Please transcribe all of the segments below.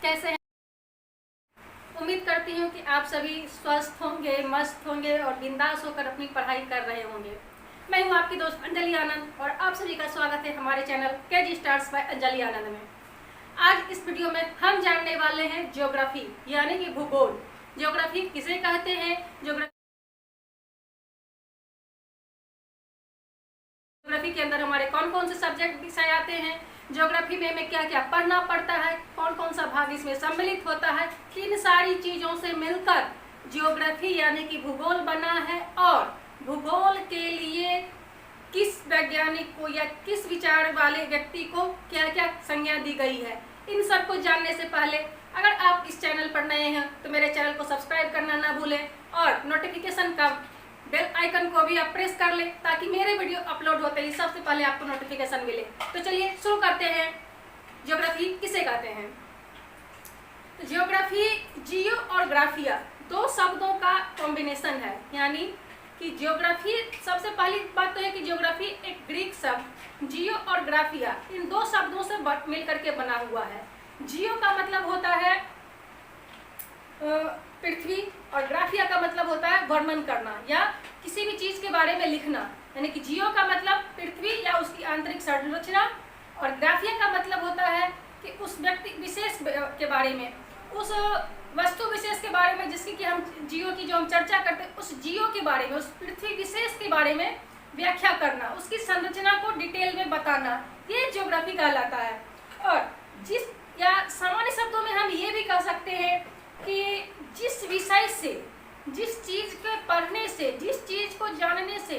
कैसे हैं? उम्मीद करती हूँ कि आप सभी स्वस्थ होंगे, मस्त होंगे और बिंदास होकर अपनी पढ़ाई कर रहे होंगे। मैं हूँ आपकी दोस्त अंजलि आनंद और आप सभी का स्वागत है हमारे channel KG stars by Anjali Anand में। आज इस वीडियो में हम जानने वाले हैं ज्योग्राफी यानी कि भूगोल। ज्योग्राफी किसे कहते हैं, ज्योग्राफी के अंदर हमारे कौन कौन से सब्जेक्ट विषय आते हैं, ज्योग्राफी में हमें क्या क्या पढ़ना पड़ता है, कौन कौन सा भाग इसमें सम्मिलित होता है, इन सारी चीज़ों से मिलकर ज्योग्राफी यानी कि भूगोल बना है। और भूगोल के लिए किस वैज्ञानिक को या किस विचार वाले व्यक्ति को क्या क्या संज्ञा दी गई है, इन सब को जानने से पहले अगर आप इस चैनल पर नए हैं तो मेरे चैनल को सब्सक्राइब करना ना भूलें और नोटिफिकेशन का बेल आइकन को भी आप प्रेस कर लें ताकि मेरे वीडियो अपलोड होते ही सबसे पहले आपको नोटिफिकेशन मिले। तो चलिए शुरू करते हैं। ज्योग्राफी किसे कहते हैं? तो ज्योग्राफी जियो और ग्राफिया दो शब्दों का कॉम्बिनेशन है, यानी कि ज्योग्राफी, सबसे पहली बात तो है कि ज्योग्राफी एक ग्रीक शब्द जियो और ग्राफिया इन दो शब्दों से मिलकर के बना हुआ है। जियो का मतलब होता है पृथ्वी और ग्राफिया का मतलब होता है वर्णन करना या किसी भी चीज के बारे में लिखना, यानी कि जियो का मतलब पृथ्वी या उसकी आंतरिक संरचना और ग्राफिया का मतलब होता है कि उस व्यक्ति विशेष के बारे में, उस वस्तु विशेष के बारे में जिसकी कि हम जियो की जो हम चर्चा करते हैं उस जियो के बारे में, उस पृथ्वी विशेष के बारे में व्याख्या करना, उसकी संरचना को डिटेल में बताना, ये ज्योग्राफी कहलाता है। और जिस या सामान्य शब्दों में हम ये भी कह सकते हैं कि जिस विषय से, जिस चीज के पढ़ने से, जिस चीज को जानने से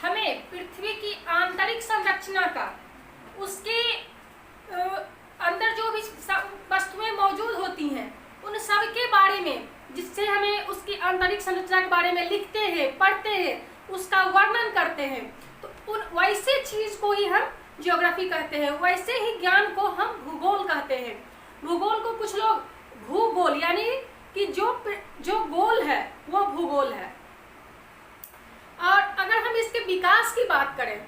हमें पृथ्वी की आंतरिक संरचना का, उसके अंदर जो भी वस्तुएं मौजूद होती हैं उन सब के बारे में, जिससे हमें उसकी आंतरिक संरचना के बारे में लिखते हैं, पढ़ते हैं, उसका वर्णन करते हैं, तो उन वैसे चीज को ही हम ज्योग्राफी कहते हैं, वैसे ही ज्ञान को हम भूगोल कहते हैं। भूगोल को कुछ लोग भूगोल यानी कि जो गोल है वो भूगोल है। और अगर हम इसके विकास की बात करें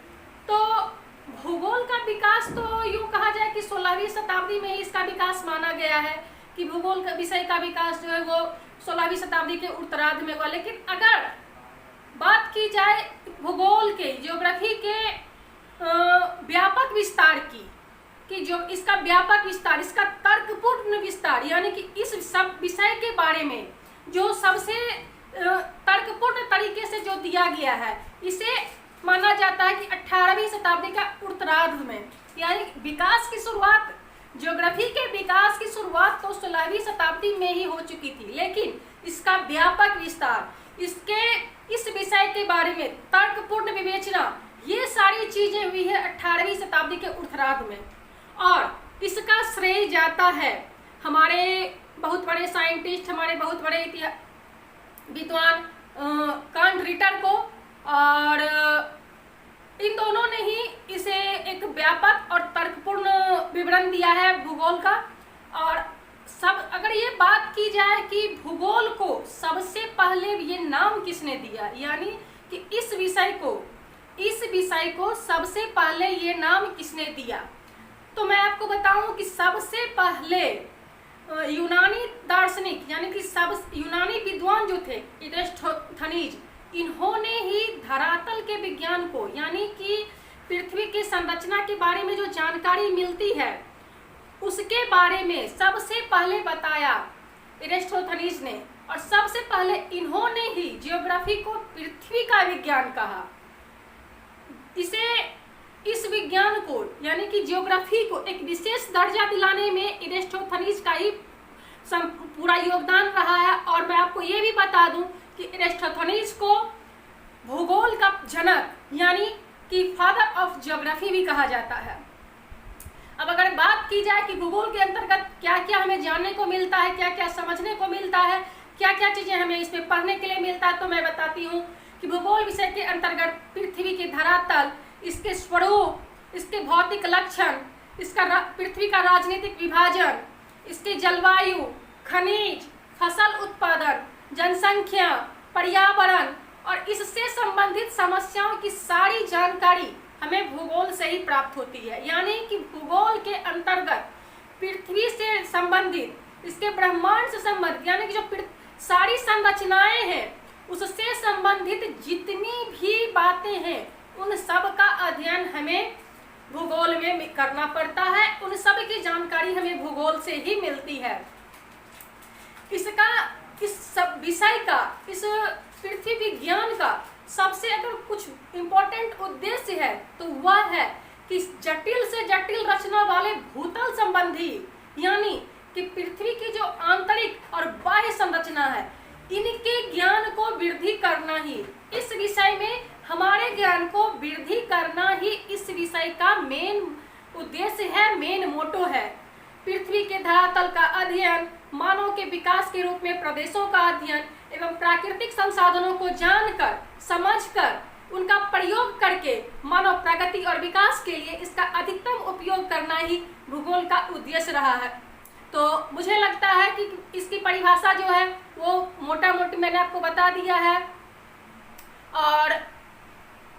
तो भूगोल का विकास तो यूं कहा जाए कि 16वीं शताब्दी में ही इसका विकास माना गया है कि भूगोल का विषय का विकास जो है वो 16वीं शताब्दी के उत्तरार्ध में हुआ। लेकिन अगर बात की जाए भूगोल के, ज्योग्राफी के व्यापक विस्तार की, कि जो इसका व्यापक विस्तार, इसका तर्कपूर्ण विस्तार, यानी कि इस सब विषय के बारे में जो सबसे तर्कपूर्ण तरीके से जो दिया गया है, इसे माना जाता है कि 18वीं शताब्दी का उत्तरार्ध में, यानी विकास की शुरुआत, ज्योग्राफी के विकास की शुरुआत तो 16वीं शताब्दी में ही हो चुकी थी, लेकिन इसका व्यापक विस्तार, इसके इस विषय के बारे में तर्कपूर्ण विवेचना, ये सारी चीजें हुई है 18वीं शताब्दी के उत्तरार्ध में। और इसका श्रेय जाता है हमारे बहुत बड़े साइंटिस्ट, हमारे बहुत बड़े विद्वान कार्ल रिटर को, और इन दोनों ने ही इसे एक व्यापक और तर्कपूर्ण विवरण दिया है भूगोल का। और सब अगर ये बात की जाए कि भूगोल को सबसे पहले ये नाम किसने दिया, यानी कि इस विषय को सबसे पहले ये नाम किसने दिया, तो मैं आपको बताऊं कि सबसे पहले यूनानी दार्शनिक यानी कि सब यूनानी विद्वान जो थे इरेस्टोथनीज, इन्होंने ही धरातल के विज्ञान को, यानी कि पृथ्वी की संरचना के बारे में जो जानकारी मिलती है उसके बारे में सबसे पहले बताया इरेस्टोथनीज ने। और सबसे पहले इन्होंने ही ज्योग्राफी को पृथ्वी का विज्ञान कहा। इस विज्ञान को यानी कि ज्योग्राफी को एक विशेष दर्जा दिलाने में इरेस्टोथनीज का ही पूरा योगदान रहा है। और मैं आपको ये भी बता दूं कि इरेस्टोथनीज को भूगोल का जनक यानी कि फादर ऑफ ज्योग्राफी भी कहा जाता है। अब अगर बात की जाए कि भूगोल के अंतर्गत क्या क्या हमें जानने को मिलता है, क्या क्या समझने को मिलता है, क्या क्या चीजें हमें इसमें पढ़ने के लिए मिलता है, तो मैं बताती हूँ कि भूगोल विषय के अंतर्गत पृथ्वी के धरातल, इसके स्वरूप, इसके भौतिक लक्षण, इसका पृथ्वी का राजनीतिक विभाजन, इसके जलवायु, खनिज, फसल उत्पादन, जनसंख्या, पर्यावरण और इससे संबंधित समस्याओं की सारी जानकारी हमें भूगोल से ही प्राप्त होती है। यानी कि भूगोल के अंतर्गत पृथ्वी से संबंधित इसके ब्रह्मांड से संबंधित यानी कि जो सारी संरचनाएं हैं उससे संबंधित जितनी भी बातें हैं उन सब का अध्ययन हमें भूगोल में करना पड़ता है। उन सब की जानकारी हमें भूगोल से ही मिलती है। इसका इस सब विषय का, इस पृथ्वी विज्ञान का सबसे अगर कुछ इम्पोर्टेंट उद्देश्य है तो वह है कि जटिल से जटिल रचना वाले भूतल संबंधी यानी कि पृथ्वी की जो आंतरिक और बाह्य संरचना है इनके ज्ञान को वृद्धि करना ही इस विषय में, हमारे ज्ञान को वृद्धि करना ही इस विषय का मेन उद्देश्य है, मेन मोटो है। पृथ्वी के धरातल का अध्ययन, मानव के विकास के रूप में प्रदेशों का अध्ययन एवं प्राकृतिक संसाधनों को जानकर, समझकर, उनका प्रयोग करके मानव प्रगति और विकास के लिए इसका अधिकतम उपयोग करना ही भूगोल का उद्देश्य रहा है। तो मुझे लगता है कि इसकी परिभाषा जो है वो मोटा मोटी मैंने आपको बता दिया है। और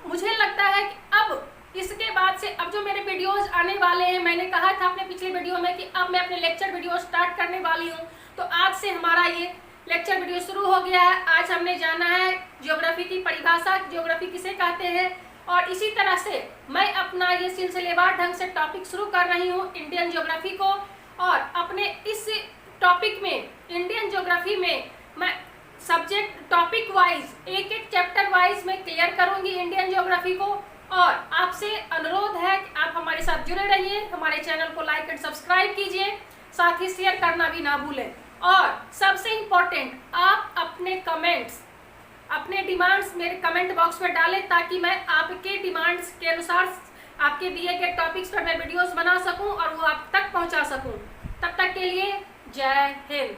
मुझे लगता है कि अब इसके बाद से अब जो मेरे वीडियोस आने वाले हैं, मैंने कहा था अपने पिछले वीडियो में कि अब मैं अपने लेक्चर वीडियो स्टार्ट करने वाली हूँ। तो आज से हमारा ये लेक्चर वीडियो शुरू हो गया है। आज हमने जाना है ज्योग्राफी की परिभाषा, ज्योग्राफी किसे कहते हैं, और इसी तरह से मैं अपना ये सिलसिलेवार ढंग से टॉपिक शुरू कर रही हूँ इंडियन ज्योग्राफी को। और अपने इस टॉपिक में, इंडियन ज्योग्राफी में, मैं सब्जेक्ट टॉपिक वाइज एक एक चैप्टर वाइज मैं क्लियर करूंगी इंडियन ज्योग्राफी को। और आपसे अनुरोध है कि आप हमारे साथ जुड़े रहिए, हमारे चैनल को लाइक एंड सब्सक्राइब कीजिए, साथ ही शेयर करना भी ना भूलें। और सबसे इम्पोर्टेंट, आप अपने कमेंट्स, अपने डिमांड्स मेरे कमेंट बॉक्स में डालें ताकि मैं आपके डिमांड्स के अनुसार आपके दिए गए टॉपिक्स पर मैं वीडियोस बना सकूं और वो आप तक पहुंचा सकूं। तब तक के लिए जय हिंद।